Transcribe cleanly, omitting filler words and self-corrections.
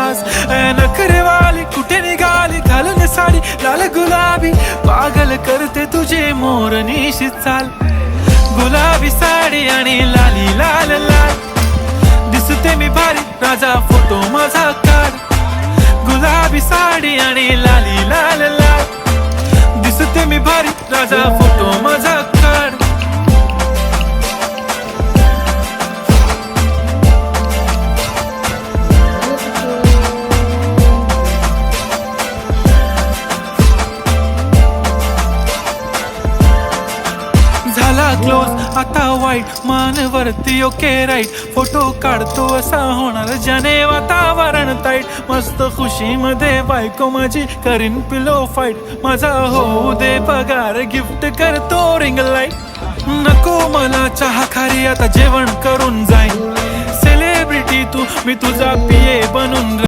खास. नखरेवाली कुठे निघाली घालून साडी लाल गुलाबी, पागल करते तुझे मोरनीशी चाल. गुलाबी साडी आणि लाली लाल लाल, दिसते मी भारी राजा फोटो माझा काढ. गुलाबी साडी आणि लाली लाल लाल, दिसते मी भारी राजा फोटो माझा काढ. झाला क्लोज आता वाईट, मानवरती ओके राईट. फोटो काढतो असा होणार ज्याने वातावरण ताईट. मस्त खुशी मध्ये बायको माझी करीन पिलो फाईट. माझा होऊ दे पगार गिफ्ट करतो रिंग लाईट. नको मला चहा खारी आता जेवण करून जाईन. सेलिब्रिटी तू मी तुझा पिये बनून